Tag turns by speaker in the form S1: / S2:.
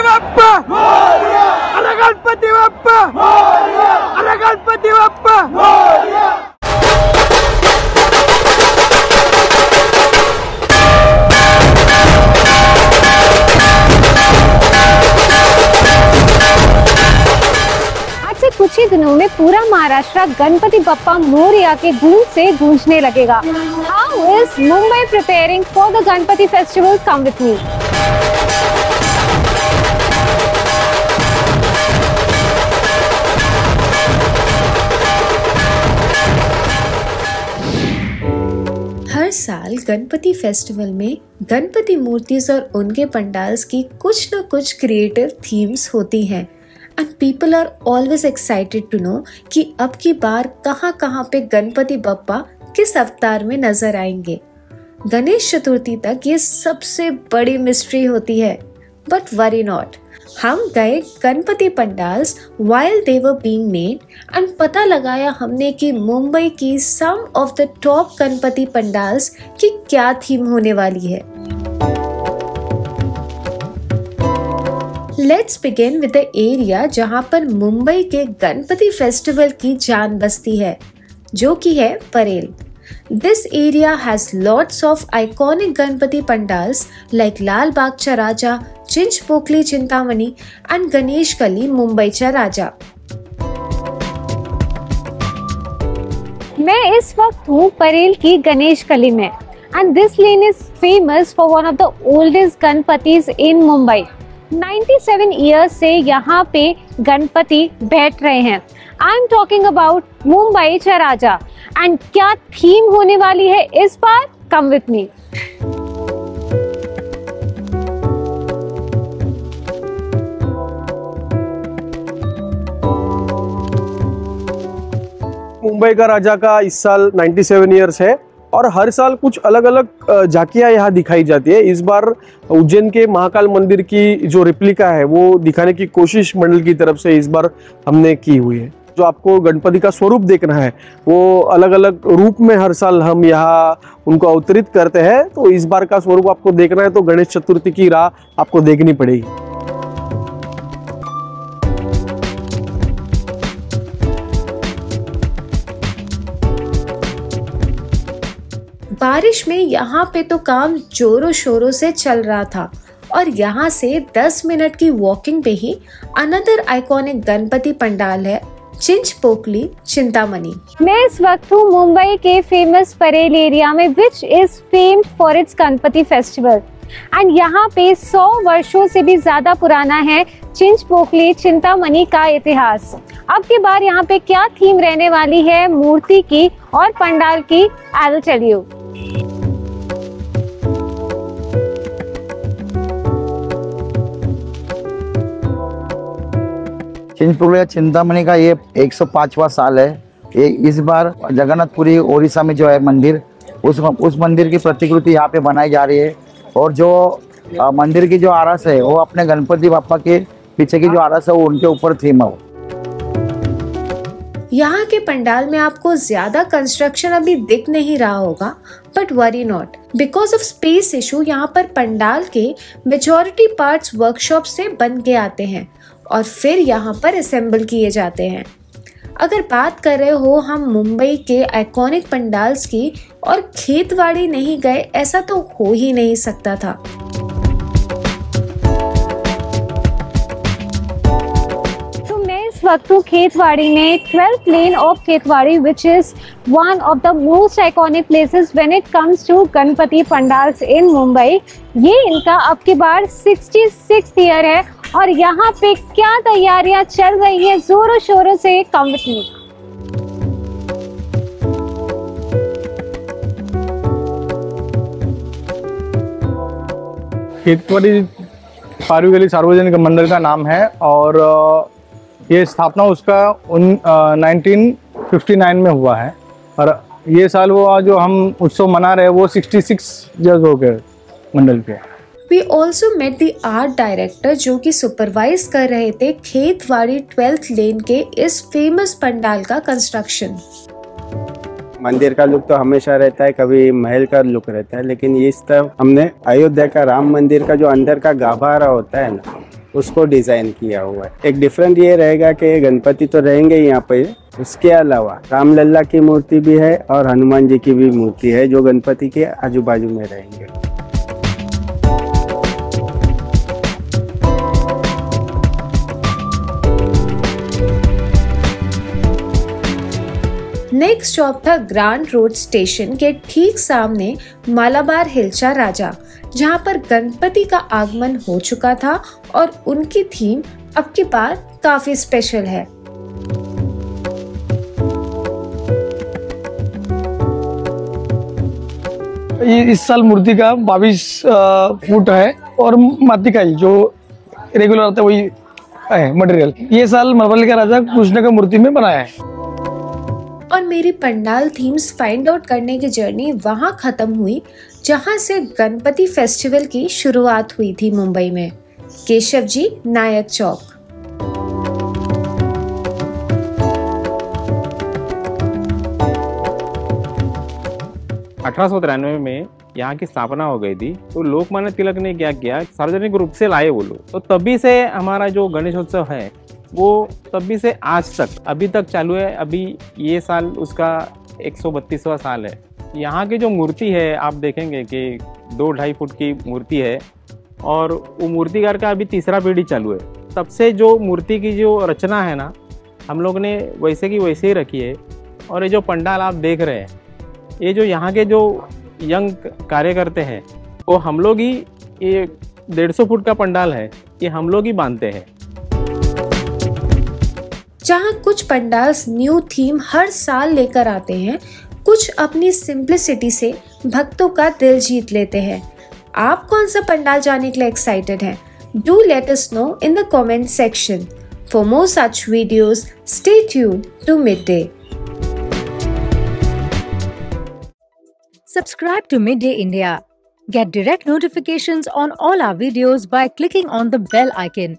S1: बाप्पा मोरया, अरे गणपति बाप्पा मोरया, अरे गणपति बाप्पा मोरया।
S2: आज से कुछ ही दिनों में पूरा महाराष्ट्र गणपति बप्पा मोरया के गूंज से गूंजने लगेगा। How is Mumbai preparing for the Ganpati festival? Come with me.
S3: हर साल गणपति फेस्टिवल में गणपति मूर्तिज और उनके पंडाल्स की कुछ न कुछ क्रिएटिव थीम्स होती हैं and people are always excited to know कि अब की बार कहाँ पे गणपति बप्पा किस अवतार में नजर आएंगे। गणेश चतुर्थी तक ये सबसे बड़ी मिस्ट्री होती है, बट वरी नॉट। हम गए Ganpati pandals while they were being made and पता लगाया हमने कि मुंबई की some of the top Ganpati pandals की क्या थीम होने वाली है। Let's begin with the area जहां पर मुंबई के गणपति फेस्टिवल की जान बसती है, जो कि है Parel. This area has lots of iconic Ganpati pandals like Lal Bagcha Raja, Chinchpokli Chintamani and Ganesh Gully Mumbaicha Raja.
S2: मैं इस वक्त हूँ परेल की गणेश गली में and this lane is famous for one of the oldest Ganpatis in Mumbai. 97 years से यहाँ पे गणपति बैठ रहे हैं। आई एम टॉकिंग अबाउट मुंबईचा राजा एंड क्या थीम होने वाली है इस बार? Come with me.
S1: मुंबई का राजा का इस साल 97 इयर्स है और हर साल कुछ अलग अलग झांकियां यहाँ दिखाई जाती है। इस बार उज्जैन के महाकाल मंदिर की जो रिप्लिका है वो दिखाने की कोशिश मंडल की तरफ से इस बार हमने की हुई है। जो आपको गणपति का स्वरूप देखना है वो अलग अलग रूप में हर साल हम यहाँ उनको अवतरित करते हैं, तो इस बार का स्वरूप आपको देखना है तो गणेश चतुर्थी की राह आपको देखनी पड़ेगी।
S3: बारिश में यहाँ पे तो काम जोरों शोरों से चल रहा था और यहाँ से 10 मिनट की वॉकिंग पे ही अनदर आइकॉनिक गणपति पंडाल है, चिंचपोकली चिंतामणि।
S2: मैं इस वक्त हूँ मुंबई के फेमस परेल एरिया में which is famed for its Ganpati festival and यहाँ पे 100 वर्षों से भी ज्यादा पुराना है चिंचपोकली चिंतामणि का इतिहास। अब की बार यहाँ पे क्या थीम रहने वाली है मूर्ति की और पंडाल की, I will tell you.
S4: Chinchpokli Chintamani का ये 105वां साल है। ये इस बार जगन्नाथपुरी ओडिशा में जो है मंदिर, उस मंदिर की प्रतिकृति यहाँ पे बनाई जा रही है और जो मंदिर की जो आरस है वो अपने गणपति बाप्पा के पीछे की जो आरस है वो उनके ऊपर थीम है।
S3: यहाँ के पंडाल में आपको ज्यादा कंस्ट्रक्शन अभी दिख नहीं रहा होगा, but worry not, because of space issue यहाँ पर पंडाल के मेजॉरिटी पार्ट्स वर्कशॉप से बन के आते हैं और फिर यहाँ पर असेंबल किए जाते हैं। अगर बात कर रहे हो हम मुंबई के आइकॉनिक पंडाल्स की और खेतवाड़ी नहीं गए ऐसा तो हो ही नहीं सकता था।
S2: वक्त खेतवाड़ी में 12th lane of Khetwadi which is one of the most iconic places when it comes to Ganpati pandals in Mumbai. ये इनका अब की बार 66th ईयर है और यहाँ पे क्या तैयारियां चल रही है जोरों शोरों से, कम विथ मी।
S5: खेतवाड़ी पारुगली सार्वजनिक मंडल का नाम है और ये स्थापना उसका 1959 में हुआ है और ये साल वो जो हम उत्सव मना रहे हैं वो 66 ईयर्स हो गए मंडल के।
S3: We also met the art director जो कि सुपरवाइज कर रहे थे खेतवाड़ी 12th लेन के इस फेमस पंडाल का कंस्ट्रक्शन।
S6: मंदिर का लुक तो हमेशा रहता है, कभी महल का लुक रहता है, लेकिन इस तरफ हमने अयोध्या का राम मंदिर का जो अंदर का गाभारा होता है ना, उसको डिजाइन किया हुआ है। एक डिफरेंट ये रहेगा कि गणपति तो रहेंगे यहाँ पे, उसके अलावा रामलल्ला की मूर्ति भी है और हनुमान जी की भी मूर्ति है जो गणपति के आजू बाजू में रहेंगे।
S3: नेक्स्ट स्टॉप था ग्रांड रोड स्टेशन के ठीक सामने मालाबार हिल्चा राजा, जहां पर गणपति का आगमन हो चुका था और उनकी थीम अब की बार काफी स्पेशल है।
S7: इस साल मूर्ति का 22 फुट है और माटी का ही जो रेगुलर आता है वही है मटेरियल। ये साल महाबली का राजा कृष्ण का मूर्ति में बनाया है।
S3: और मेरी पंडाल थीम्स फाइंड आउट करने की जर्नी वहां खत्म हुई जहां से गणपति फेस्टिवल की शुरुआत हुई थी मुंबई में, केशव जी नायक चौक।
S8: 1893 में यहाँ की स्थापना हो गई थी। तो लोकमान्य तिलक ने क्या किया, सार्वजनिक रूप से लाए वो लोग। तो तभी से हमारा जो गणेशोत्सव है वो तभी से आज तक अभी तक चालू है। अभी ये साल उसका 132वां साल है। यहाँ की जो मूर्ति है आप देखेंगे कि 2-2.5 फुट की मूर्ति है और वो मूर्तिकार का अभी तीसरा पीढ़ी चालू है। तब से जो मूर्ति की जो रचना है ना, हम लोग ने वैसे की वैसे ही रखी है। और ये जो पंडाल आप देख रहे हैं, ये जो यहाँ के जो यंग कार्यकर्ते हैं वो हम लोग ही, ये 150 फुट का पंडाल है, ये हम लोग ही बांधते हैं।
S3: जहाँ कुछ पंडाल्स न्यू थीम हर साल लेकर आते हैं, कुछ अपनी सिंप्लिसिटी से भक्तों का दिल जीत लेते हैं। आप कौन सा पंडाल जाने के लिए एक्साइटेड हैं? Do let us know in the comment section. For more such videos, stay tuned to Midday.
S9: Subscribe to Midday India. Get direct notifications on all our videos by clicking on the bell icon.